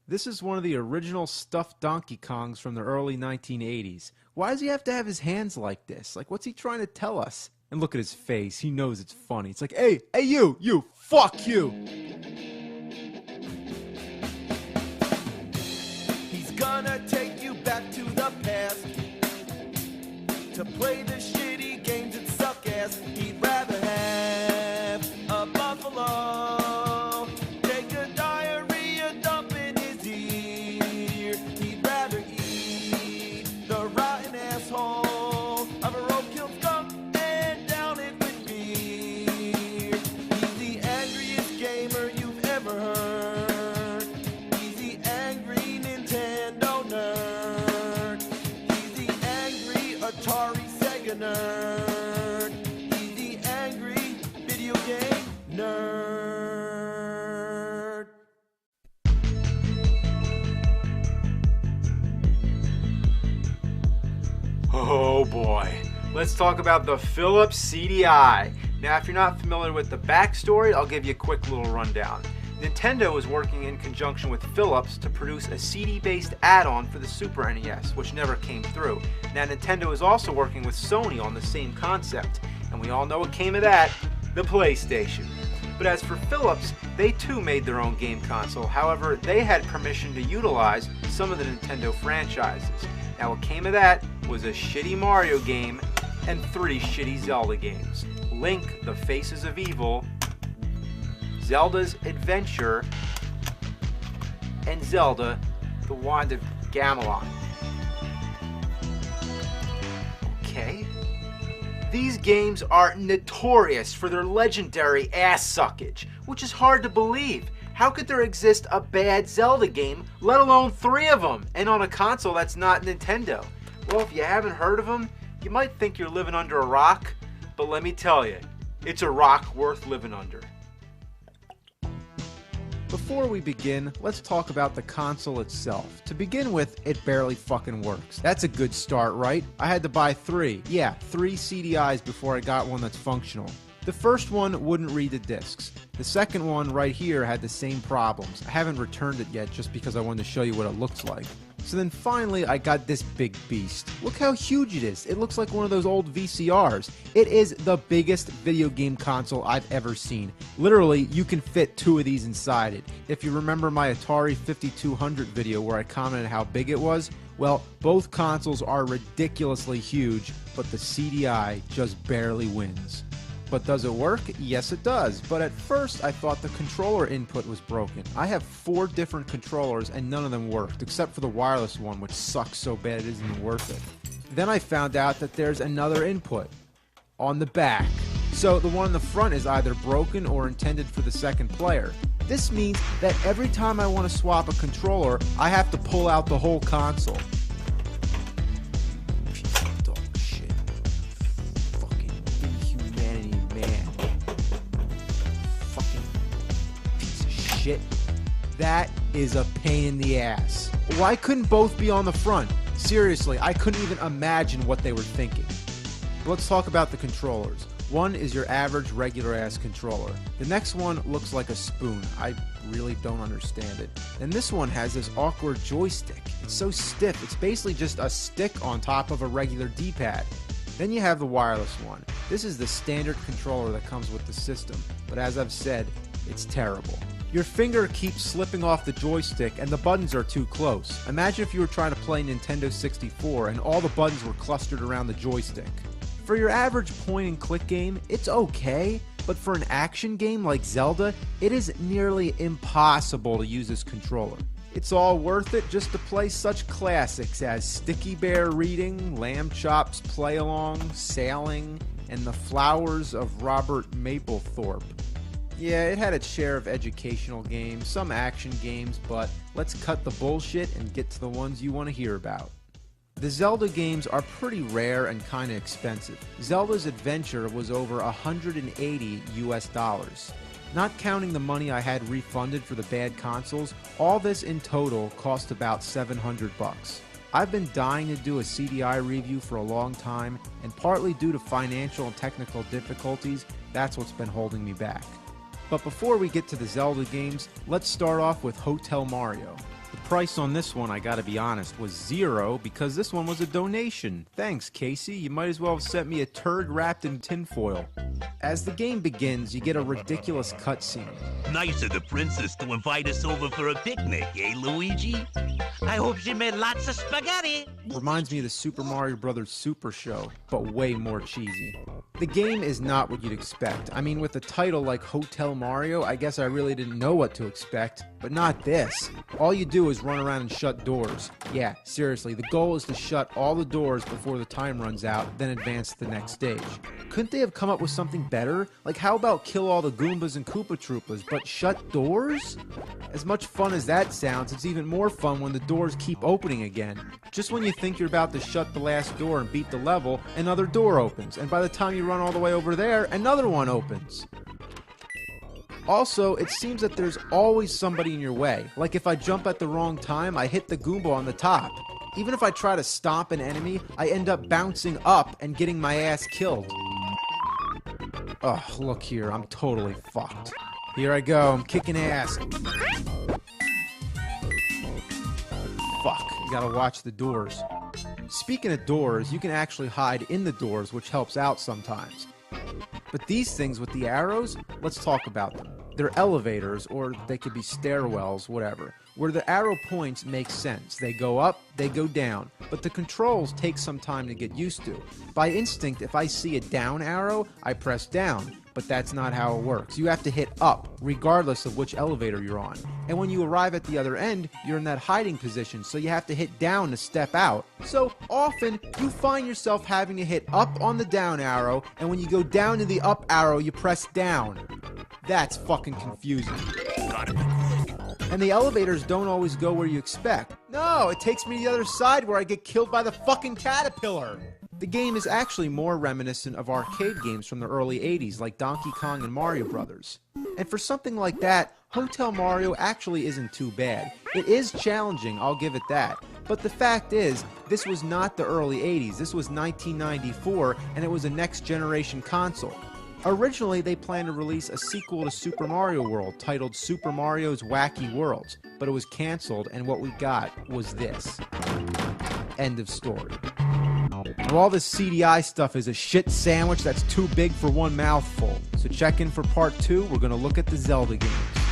This is one of the original stuffed Donkey Kongs from the early 1980s. Why does he have to have his hands like this? Like, what's he trying to tell us? And look at his face. He knows it's funny. It's like, hey, you, fuck you. He's gonna take you back to the past to play the shitty games that suck ass. He'd rather have a buffalo take a diarrhea dump in his ear. He'd rather eat the rotten asshole of a roadkill skunk and down it with beer. He's the angriest gamer you've ever heard. He's the angry Nintendo nerd. He's the angry Atari Sega nerd. He's the angry video game nerd. Oh boy. Let's talk about the Philips CDI. Now, if you're not familiar with the backstory, I'll give you a quick little rundown. Nintendo was working in conjunction with Philips to produce a CD-based add-on for the Super NES, which never came through. Now, Nintendo is also working with Sony on the same concept, and we all know what came of that, the PlayStation. But as for Philips, they too made their own game console. However, they had permission to utilize some of the Nintendo franchises. Now, what came of that was a shitty Mario game and 3 shitty Zelda games. Link, The Faces of Evil, Zelda's Adventure, and Zelda, The Wand of Gamelon. Okay. These games are notorious for their legendary ass suckage, which is hard to believe. How could there exist a bad Zelda game, let alone 3 of them, and on a console that's not Nintendo? Well, if you haven't heard of them, you might think you're living under a rock, but let me tell you, it's a rock worth living under. Before we begin, let's talk about the console itself. To begin with, it barely fucking works. That's a good start, right? I had to buy 3. Yeah, 3 CDIs before I got one that's functional. The first one wouldn't read the discs. The second one right here had the same problems. I haven't returned it yet just because I wanted to show you what it looks like. So then finally I got this big beast. Look how huge it is. It looks like one of those old VCRs. It is the biggest video game console I've ever seen. Literally, you can fit 2 of these inside it. If you remember my Atari 5200 video where I commented how big it was, well, both consoles are ridiculously huge, but the CDI just barely wins. But does it work? Yes, it does. But at first, I thought the controller input was broken. I have 4 different controllers, and none of them worked, except for the wireless one, which sucks so bad it isn't even worth it. Then I found out that there's another input on the back. So the one on the front is either broken or intended for the second player. This means that every time I want to swap a controller, I have to pull out the whole console. Shit. That is a pain in the ass. Why couldn't both be on the front? Seriously, I couldn't even imagine what they were thinking. Let's talk about the controllers. One is your average regular ass controller. The next one looks like a spoon. I really don't understand it. And this one has this awkward joystick. It's so stiff. It's basically just a stick on top of a regular D-pad. Then you have the wireless one. This is the standard controller that comes with the system. But as I've said, it's terrible. Your finger keeps slipping off the joystick and the buttons are too close. Imagine if you were trying to play Nintendo 64 and all the buttons were clustered around the joystick. For your average point and click game, it's okay, but for an action game like Zelda, it is nearly impossible to use this controller. It's all worth it just to play such classics as Sticky Bear Reading, Lamb Chop's Play Along, Sailing, and The Flowers of Robert Mapplethorpe. Yeah, it had its share of educational games, some action games, but let's cut the bullshit and get to the ones you want to hear about. The Zelda games are pretty rare and kinda expensive. Zelda's Adventure was over $180 US. Not counting the money I had refunded for the bad consoles, all this in total cost about $700. I've been dying to do a CDI review for a long time, and partly due to financial and technical difficulties, that's what's been holding me back. But before we get to the Zelda games, let's start off with Hotel Mario. The price on this one, I gotta be honest, was $0 because this one was a donation. Thanks, Casey. You might as well have sent me a turd wrapped in tinfoil. As the game begins, you get a ridiculous cutscene. Nice of the princess to invite us over for a picnic, eh, Luigi? I hope she made lots of spaghetti. Reminds me of the Super Mario Bros. Super Show, but way more cheesy. The game is not what you'd expect. I mean, with a title like Hotel Mario, I guess I really didn't know what to expect, but not this. All you do is run around and shut doors. Yeah, seriously, the goal is to shut all the doors before the time runs out, then advance to the next stage. Couldn't they have come up with something better? Like, how about kill all the Goombas and Koopa Troopas, but shut doors? As much fun as that sounds, it's even more fun when the doors keep opening again. Just when you think you're about to shut the last door and beat the level, another door opens, and by the time you run all the way over there, another one opens. Also, it seems that there's always somebody in your way. Like if I jump at the wrong time, I hit the Goomba on the top. Even if I try to stomp an enemy, I end up bouncing up and getting my ass killed. Ugh, look here, I'm totally fucked. Here I go, I'm kicking ass. Fuck, you gotta watch the doors. Speaking of doors, you can actually hide in the doors, which helps out sometimes. But these things with the arrows, let's talk about them. They're elevators, or they could be stairwells, whatever. Where the arrow points make sense. They go up, they go down. But the controls take some time to get used to. By instinct, if I see a down arrow, I press down. But that's not how it works. You have to hit up, regardless of which elevator you're on. And when you arrive at the other end, you're in that hiding position, so you have to hit down to step out. So often, you find yourself having to hit up on the down arrow, and when you go down to the up arrow, you press down. That's fucking confusing. And the elevators don't always go where you expect. No, it takes me to the other side where I get killed by the fucking caterpillar. The game is actually more reminiscent of arcade games from the early 80s like Donkey Kong and Mario Brothers. And for something like that, Hotel Mario actually isn't too bad. It is challenging, I'll give it that. But the fact is, this was not the early 80s, this was 1994, and it was a next-generation console. Originally, they planned to release a sequel to Super Mario World titled Super Mario's Wacky Worlds, but it was canceled, and what we got was this. End of story. Now, all this CDI stuff is a shit sandwich that's too big for one mouthful. So check in for part 2. We're going to look at the Zelda games.